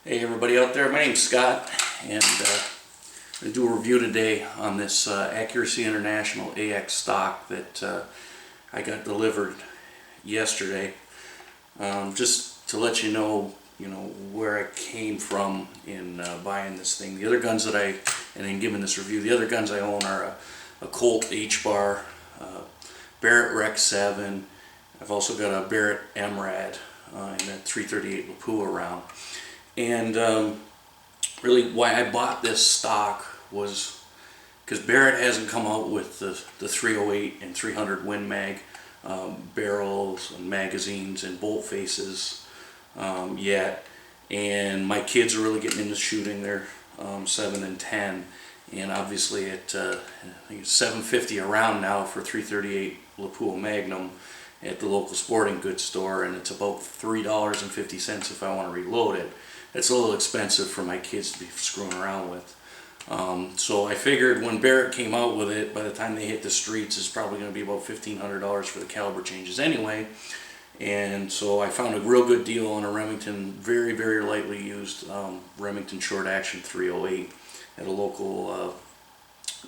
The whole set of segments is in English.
Hey everybody out there, my name's Scott, and I'm going to do a review today on this Accuracy International AICS stock that I got delivered yesterday. Just to let you know where I came from in buying this thing. The other guns that and in giving this review, the other guns I own are a Colt H-Bar, Barrett Rec 7. I've also got a Barrett MRAD and that 338 Lapua round. And really why I bought this stock was because Barrett hasn't come out with the 308 and 300 Win Mag barrels and magazines and bolt faces yet, and my kids are really getting into shooting. They're 7 and 10, and obviously at I think it's $7.50 a round now for 338 Lapua Magnum at the local sporting goods store, and it's about $3.50 if I want to reload it. It's a little expensive for my kids to be screwing around with. So I figured when Barrett came out with it, by the time they hit the streets, it's probably going to be about $1,500 for the caliber changes anyway. And so I found a real good deal on a Remington, very, very lightly used Remington short action 308 at a local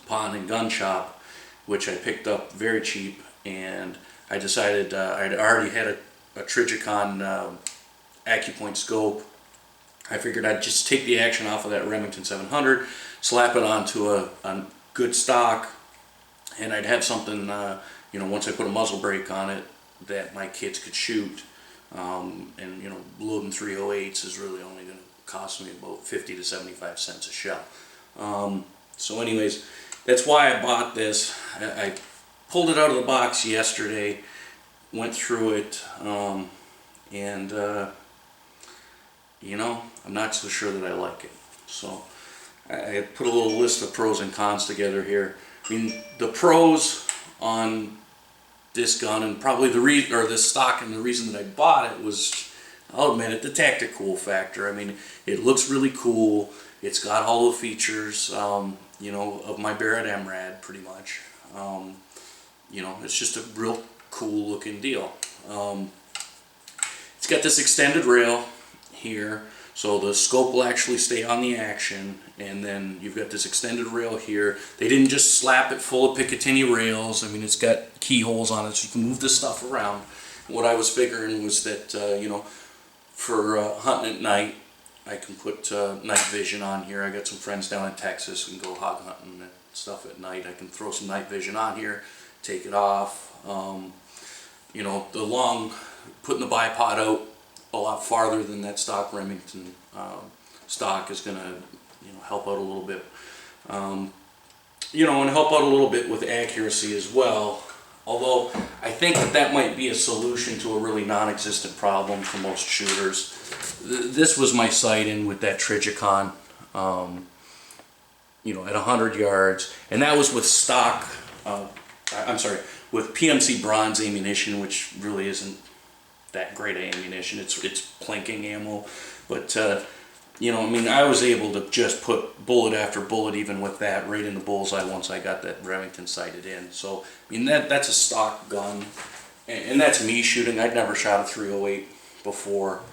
pawn and gun shop, which I picked up very cheap. And I decided I'd already had a Trijicon AccuPoint scope. I figured I'd just take the action off of that Remington 700, slap it onto a good stock, and I'd have something, once I put a muzzle brake on it, that my kids could shoot. And loading 308s is really only going to cost me about 50 to 75 cents a shell. So anyways, that's why I bought this. I pulled it out of the box yesterday, went through it, and I'm not so sure that I like it. So I put a little list of pros and cons together here. I mean, the pros on this gun, and probably this stock, and the reason that I bought it was, I'll admit it, the tactical factor. I mean, it looks really cool. It's got all the features, of my Barrett MRAD, pretty much. It's just a real cool looking deal. It's got this extended rail here, so the scope will actually stay on the action, and then you've got this extended rail here. They didn't just slap it full of Picatinny rails. I mean, it's got keyholes on it, so you can move this stuff around. What I was figuring was that for hunting at night, I can put night vision on here. I got some friends down in Texas who can go hog hunting and stuff at night. I can throw some night vision on here, take it off. Putting the bipod out a lot farther than that stock Remington stock is going to help out a little bit. And help out a little bit with accuracy as well. Although I think that might be a solution to a really non-existent problem for most shooters. This was my sight-in with that Trijicon, at 100 yards, and that was with stock. With PMC bronze ammunition, which really isn't that great ammunition. It's planking ammo, but I was able to just put bullet after bullet, even with that, right in the bullseye once I got that Remington sighted in. So that's a stock gun, and that's me shooting. I'd never shot a 308 before,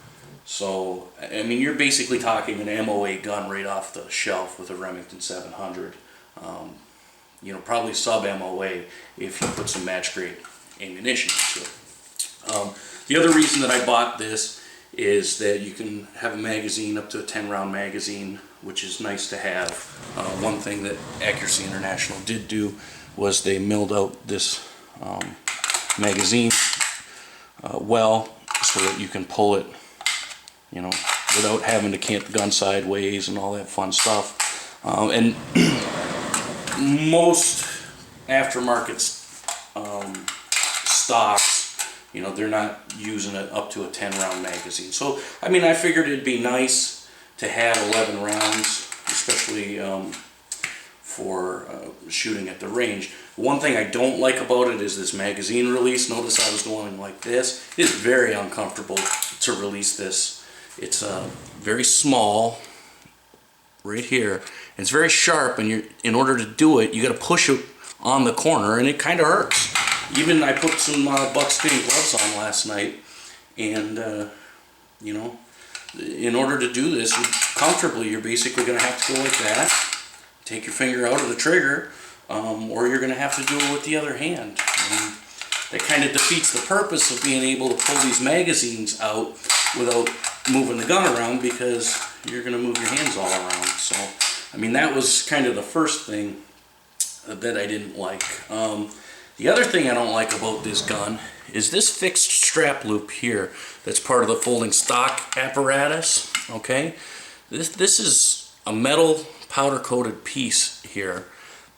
so you're basically talking an MOA gun right off the shelf with a Remington 700. Probably sub MOA if you put some match grade ammunition into it. The other reason that I bought this is that you can have a magazine up to a 10-round magazine, which is nice to have. One thing that Accuracy International did do was they milled out this magazine so that you can pull it, without having to cant the gun sideways and all that fun stuff. And most aftermarket stocks, they're not using it up to a 10-round magazine. So, I figured it'd be nice to have 11 rounds, especially for shooting at the range. One thing I don't like about it is this magazine release. Notice I was going like this. It is very uncomfortable to release this. It's very small right here. And it's very sharp, and in order to do it, you got to push it on the corner, and it kind of hurts. Even I put some buckskin gloves on last night, and in order to do this comfortably, you're basically going to have to go like that, take your finger out of the trigger, or you're going to have to do it with the other hand. And that kind of defeats the purpose of being able to pull these magazines out without moving the gun around, because you're going to move your hands all around. So, I mean, that was kind of the first thing that I didn't like. The other thing I don't like about this gun is this fixed strap loop here that's part of the folding stock apparatus. Okay, this is a metal powder coated piece here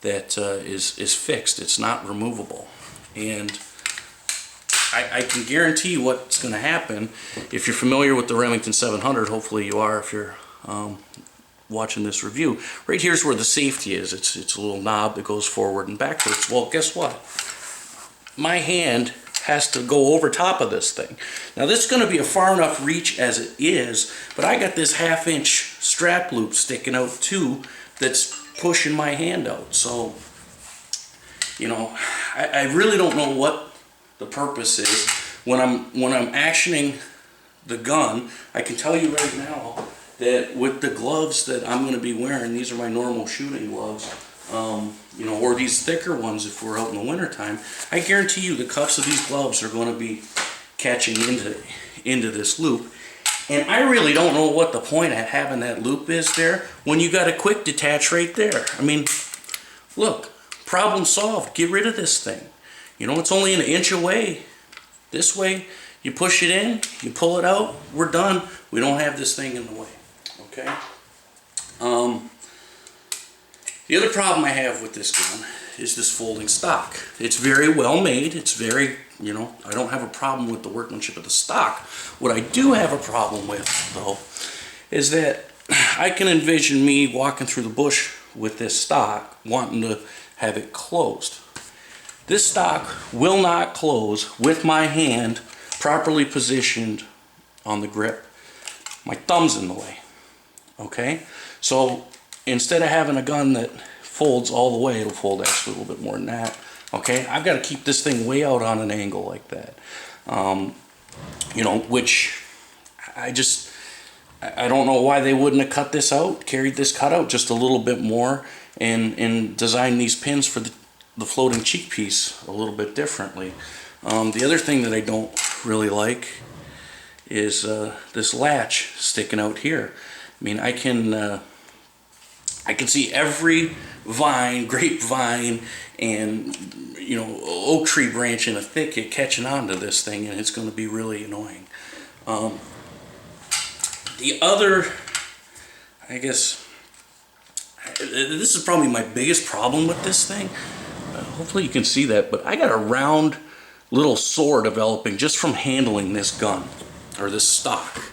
that is fixed. It's not removable, and I can guarantee what's going to happen. If you're familiar with the Remington 700, hopefully you are if you're watching this review. Right here's where the safety is. It's a little knob that goes forward and backwards. Well, guess what? My hand has to go over top of this thing. Now this is going to be a far enough reach as it is, but I got this 1/2 inch strap loop sticking out too that's pushing my hand out. So, you know, I really don't know what the purpose is. When I'm actioning the gun, I can tell you right now that with the gloves that I'm going to be wearing, these are my normal shooting gloves, you know, or these thicker ones if we're out in the wintertime, I guarantee you the cuffs of these gloves are going to be catching into this loop. And I really don't know what the point of having that loop is there when you got a quick detach right there. I mean, look, problem solved. Get rid of this thing. You know, it's only an inch away. This way, you push it in, you pull it out, we're done. We don't have this thing in the way. Okay? The other problem I have with this gun is this folding stock. It's very well made. It's very, you know, I don't have a problem with the workmanship of the stock. What I do have a problem with, though, is that I can envision me walking through the bush with this stock, wanting to have it closed. This stock will not close with my hand properly positioned on the grip. My thumb's in the way. Okay? So instead of having a gun that folds all the way, it'll fold actually a little bit more than that. Okay? I've got to keep this thing way out on an angle like that. You know, which I don't know why they wouldn't have cut this out, carried this cutout just a little bit more, and designed these pins for the floating cheek piece a little bit differently. The other thing that I don't really like is this latch sticking out here. I mean, I can see every vine, grapevine, and, you know, oak tree branch in a thicket catching onto this thing, and it's going to be really annoying. The other, I guess, this is probably my biggest problem with this thing. Hopefully you can see that, but I got a round little sore developing just from handling this gun, or this stock.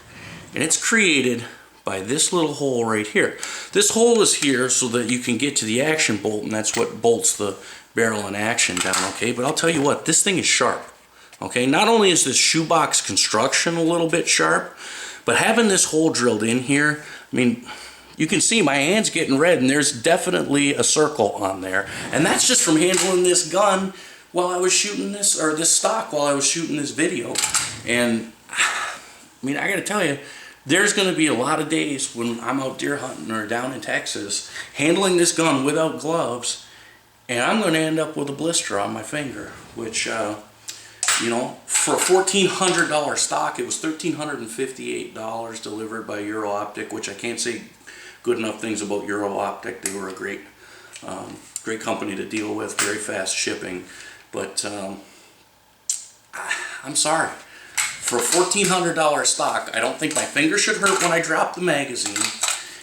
And it's created by this little hole right here. This hole is here so that you can get to the action bolt, and that's what bolts the barrel in action down, okay? But I'll tell you what, this thing is sharp, okay? Not only is this shoebox construction a little bit sharp, but having this hole drilled in here, I mean, you can see my hand's getting red, and there's definitely a circle on there. And that's just from handling this gun while I was shooting this, or this stock while I was shooting this video. And, I mean, I gotta tell you, there's gonna be a lot of days when I'm out deer hunting or down in Texas, handling this gun without gloves, and I'm gonna end up with a blister on my finger, which, you know, for a $1,400 stock, it was $1,358 delivered by Euro Optic, which I can't say good enough things about Euro Optic. They were a great company to deal with, very fast shipping. But I'm sorry, for a $1,400 stock, I don't think my finger should hurt when I drop the magazine,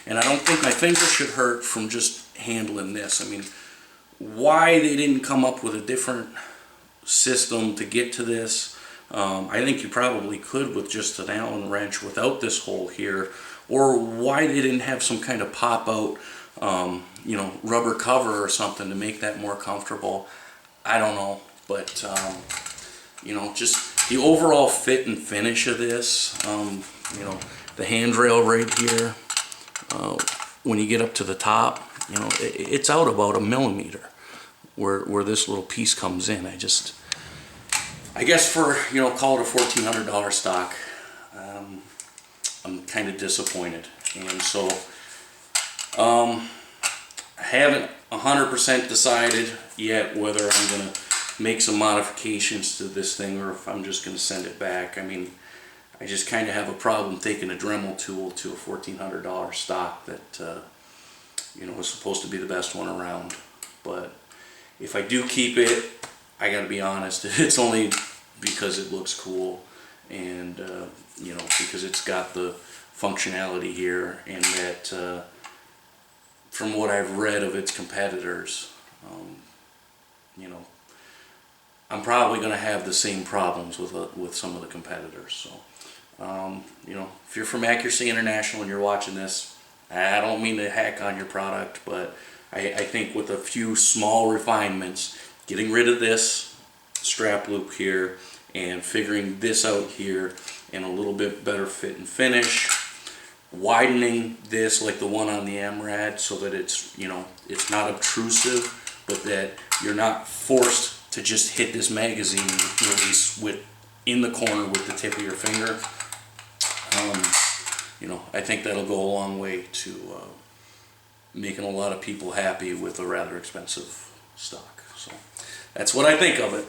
and I don't think my finger should hurt from just handling this. I mean, why they didn't come up with a different system to get to this, I think you probably could with just an Allen wrench without this hole here, or why they didn't have some kind of pop out, you know, rubber cover or something to make that more comfortable. I don't know, but you know, just the overall fit and finish of this, you know, the handrail right here, when you get up to the top, you know, it's out about 1 millimeter where this little piece comes in. I guess for, you know, call it a $1,400 stock, I'm kind of disappointed. And so I haven't 100% decided yet whether I'm going to make some modifications to this thing or if I'm just going to send it back. I mean, I just kind of have a problem taking a Dremel tool to a $1,400 stock that you know, is supposed to be the best one around. But if I do keep it, I got to be honest, it's only because it looks cool, and you know, because it's got the functionality here, and that from what I've read of its competitors, you know, I'm probably going to have the same problems with some of the competitors. So you know, if you're from Accuracy International and you're watching this, I don't mean to hack on your product, but I think with a few small refinements, getting rid of this strap loop here and figuring this out here and a little bit better fit and finish, widening this like the one on the MRAD so that it's, you know, it's not obtrusive, but that you're not forced to just hit this magazine release with in the corner with the tip of your finger. You know, I think that'll go a long way to making a lot of people happy with a rather expensive stock. So that's what I think of it.